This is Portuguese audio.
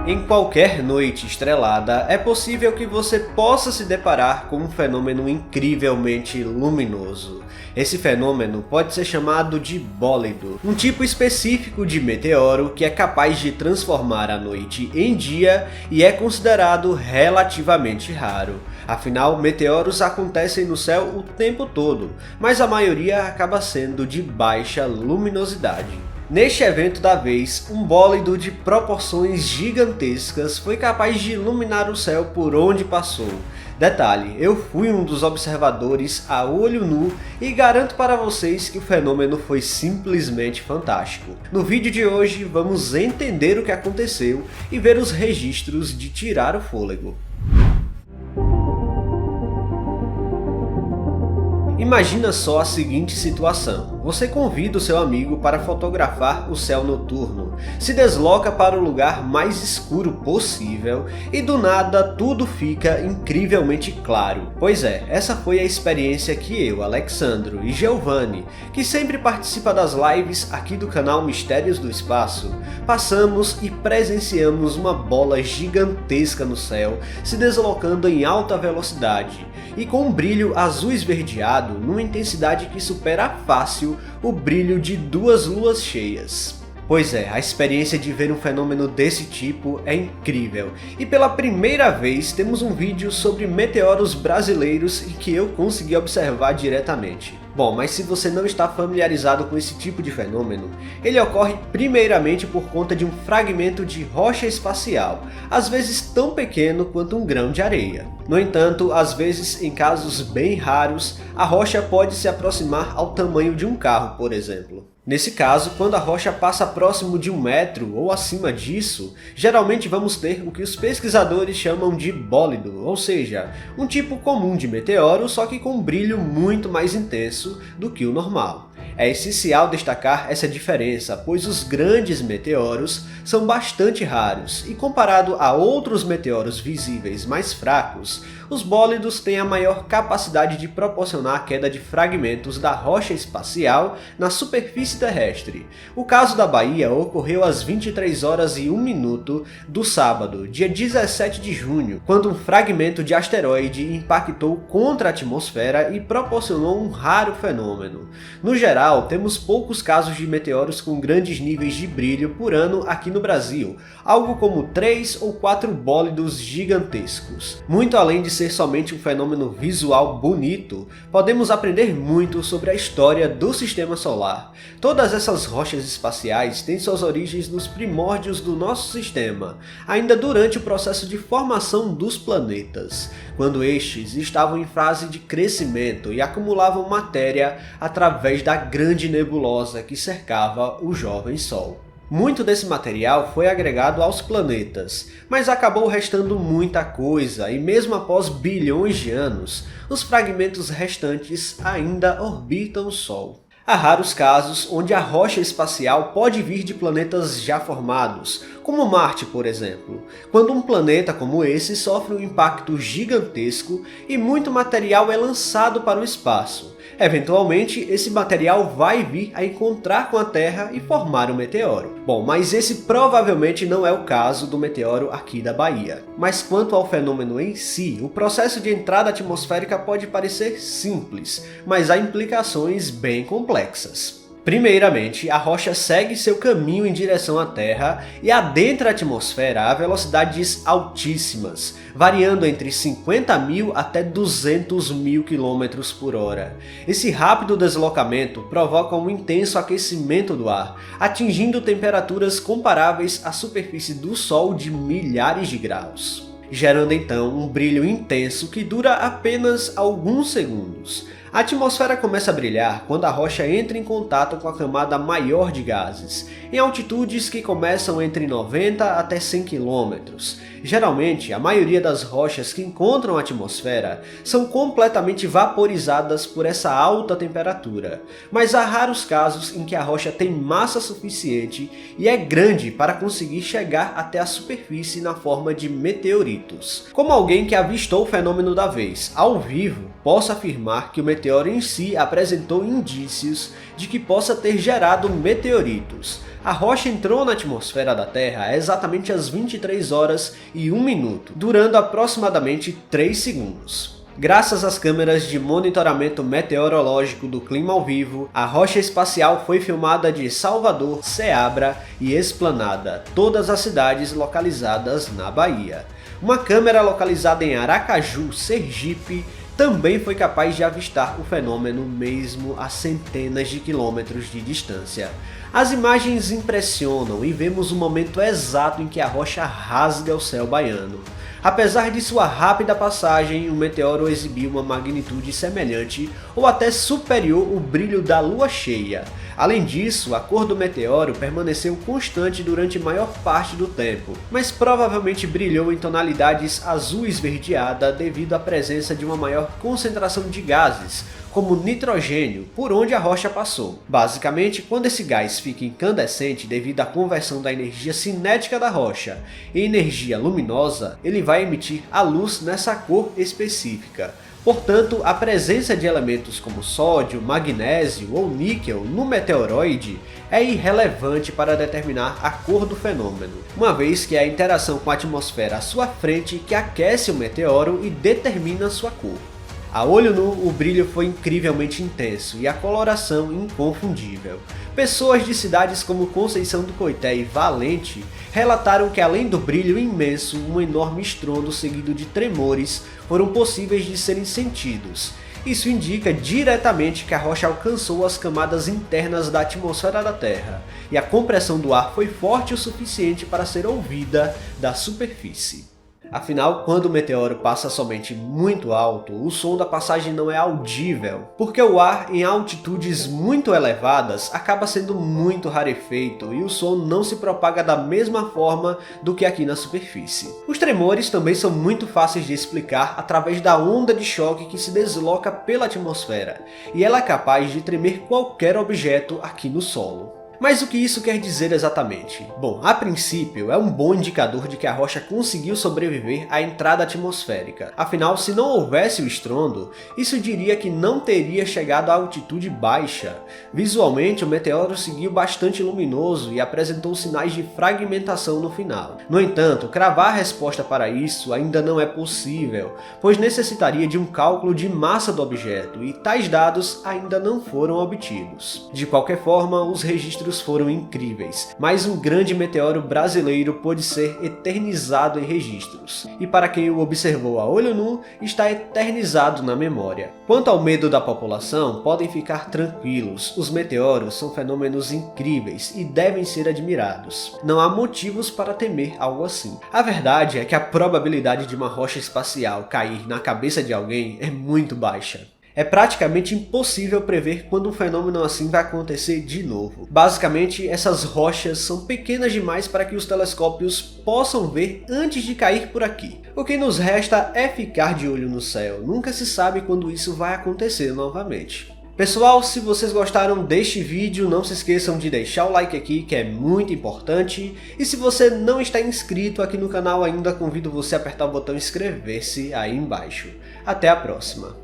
Em qualquer noite estrelada, é possível que você possa se deparar com um fenômeno incrivelmente luminoso. Esse fenômeno pode ser chamado de bólido, um tipo específico de meteoro que é capaz de transformar a noite em dia e é considerado relativamente raro. Afinal, meteoros acontecem no céu o tempo todo, mas a maioria acaba sendo de baixa luminosidade. Neste evento da vez, um bólido de proporções gigantescas foi capaz de iluminar o céu por onde passou. Detalhe, eu fui um dos observadores a olho nu e garanto para vocês que o fenômeno foi simplesmente fantástico. No vídeo de hoje vamos entender o que aconteceu e ver os registros de tirar o fôlego. Imagina só a seguinte situação: você convida o seu amigo para fotografar o céu noturno, se desloca para o lugar mais escuro possível e do nada tudo fica incrivelmente claro. Pois é, essa foi a experiência que eu, Alexandro e Giovanni, que sempre participa das lives aqui do canal Mistérios do Espaço, passamos e presenciamos uma bola gigantesca no céu se deslocando em alta velocidade e com um brilho azul esverdeado numa intensidade que supera fácil o brilho de duas luas cheias. Pois é, a experiência de ver um fenômeno desse tipo é incrível, e pela primeira vez temos um vídeo sobre meteoros brasileiros e que eu consegui observar diretamente. Bom, mas se você não está familiarizado com esse tipo de fenômeno, ele ocorre primeiramente por conta de um fragmento de rocha espacial, às vezes tão pequeno quanto um grão de areia. No entanto, às vezes, em casos bem raros, a rocha pode se aproximar ao tamanho de um carro, por exemplo. Nesse caso, quando a rocha passa próximo de 1 metro ou acima disso, geralmente vamos ter o que os pesquisadores chamam de bólido, ou seja, um tipo comum de meteoro, só que com um brilho muito mais intenso do que o normal. É essencial destacar essa diferença, pois os grandes meteoros são bastante raros e comparado a outros meteoros visíveis mais fracos, os bólidos têm a maior capacidade de proporcionar a queda de fragmentos da rocha espacial na superfície terrestre. O caso da Bahia ocorreu às 23 horas e 1 minuto do sábado, dia 17 de junho, quando um fragmento de asteroide impactou contra a atmosfera e proporcionou um raro fenômeno. No geral, temos poucos casos de meteoros com grandes níveis de brilho por ano aqui no Brasil, algo como 3 ou 4 bólidos gigantescos. Muito além de ser somente um fenômeno visual bonito, podemos aprender muito sobre a história do Sistema Solar. Todas essas rochas espaciais têm suas origens nos primórdios do nosso sistema, ainda durante o processo de formação dos planetas, quando estes estavam em fase de crescimento e acumulavam matéria através da grande nebulosa que cercava o jovem Sol. Muito desse material foi agregado aos planetas, mas acabou restando muita coisa e mesmo após bilhões de anos, os fragmentos restantes ainda orbitam o Sol. Há raros casos onde a rocha espacial pode vir de planetas já formados, como Marte, por exemplo, quando um planeta como esse sofre um impacto gigantesco e muito material é lançado para o espaço. Eventualmente, esse material vai vir a encontrar com a Terra e formar um meteoro. Bom, mas esse provavelmente não é o caso do meteoro aqui da Bahia. Mas quanto ao fenômeno em si, o processo de entrada atmosférica pode parecer simples, mas há implicações bem complexas. Primeiramente, a rocha segue seu caminho em direção à Terra e adentra a atmosfera a velocidades altíssimas, variando entre 50.000 até 200.000 km por hora. Esse rápido deslocamento provoca um intenso aquecimento do ar, atingindo temperaturas comparáveis à superfície do Sol de milhares de graus, gerando então um brilho intenso que dura apenas alguns segundos. A atmosfera começa a brilhar quando a rocha entra em contato com a camada maior de gases, em altitudes que começam entre 90 até 100 km. Geralmente, a maioria das rochas que encontram a atmosfera são completamente vaporizadas por essa alta temperatura, mas há raros casos em que a rocha tem massa suficiente e é grande para conseguir chegar até a superfície na forma de meteoritos. Como alguém que avistou o fenômeno da vez, ao vivo, posso afirmar que o meteoro em si apresentou indícios de que possa ter gerado meteoritos. A rocha entrou na atmosfera da Terra exatamente às 23 horas e 1 minuto, durando aproximadamente 3 segundos. Graças às câmeras de monitoramento meteorológico do clima ao vivo, a rocha espacial foi filmada de Salvador, Ceabra e Esplanada, todas as cidades localizadas na Bahia. Uma câmera localizada em Aracaju, Sergipe, também foi capaz de avistar o fenômeno mesmo a centenas de quilômetros de distância. As imagens impressionam e vemos o momento exato em que a rocha rasga o céu baiano. Apesar de sua rápida passagem, o meteoro exibiu uma magnitude semelhante ou até superior ao brilho da lua cheia. Além disso, a cor do meteoro permaneceu constante durante maior parte do tempo, mas provavelmente brilhou em tonalidades azul esverdeada devido à presença de uma maior concentração de gases, como nitrogênio, por onde a rocha passou. Basicamente, quando esse gás fica incandescente devido à conversão da energia cinética da rocha em energia luminosa, ele vai emitir a luz nessa cor específica. Portanto, a presença de elementos como sódio, magnésio ou níquel no meteoroide é irrelevante para determinar a cor do fenômeno, uma vez que é a interação com a atmosfera à sua frente que aquece o meteoro e determina sua cor. A olho nu, o brilho foi incrivelmente intenso e a coloração inconfundível. Pessoas de cidades como Conceição do Coité e Valente relataram que além do brilho imenso, um enorme estrondo seguido de tremores foram possíveis de serem sentidos. Isso indica diretamente que a rocha alcançou as camadas internas da atmosfera da Terra, e a compressão do ar foi forte o suficiente para ser ouvida da superfície. Afinal, quando o meteoro passa somente muito alto, o som da passagem não é audível, porque o ar em altitudes muito elevadas acaba sendo muito rarefeito e o som não se propaga da mesma forma do que aqui na superfície. Os tremores também são muito fáceis de explicar através da onda de choque que se desloca pela atmosfera, e ela é capaz de tremer qualquer objeto aqui no solo. Mas o que isso quer dizer exatamente? Bom, a princípio é um bom indicador de que a rocha conseguiu sobreviver à entrada atmosférica. Afinal, se não houvesse o estrondo, isso diria que não teria chegado a altitude baixa. Visualmente, o meteoro seguiu bastante luminoso e apresentou sinais de fragmentação no final. No entanto, cravar a resposta para isso ainda não é possível, pois necessitaria de um cálculo de massa do objeto, e tais dados ainda não foram obtidos. De qualquer forma, os registros foram incríveis. Mais um grande meteoro brasileiro pôde ser eternizado em registros, e para quem o observou a olho nu, está eternizado na memória. Quanto ao medo da população, podem ficar tranquilos, os meteoros são fenômenos incríveis e devem ser admirados. Não há motivos para temer algo assim. A verdade é que a probabilidade de uma rocha espacial cair na cabeça de alguém é muito baixa. É praticamente impossível prever quando um fenômeno assim vai acontecer de novo. Basicamente, essas rochas são pequenas demais para que os telescópios possam ver antes de cair por aqui. O que nos resta é ficar de olho no céu, nunca se sabe quando isso vai acontecer novamente. Pessoal, se vocês gostaram deste vídeo, não se esqueçam de deixar o like aqui, que é muito importante. E se você não está inscrito aqui no canal ainda, convido você a apertar o botão inscrever-se aí embaixo. Até a próxima!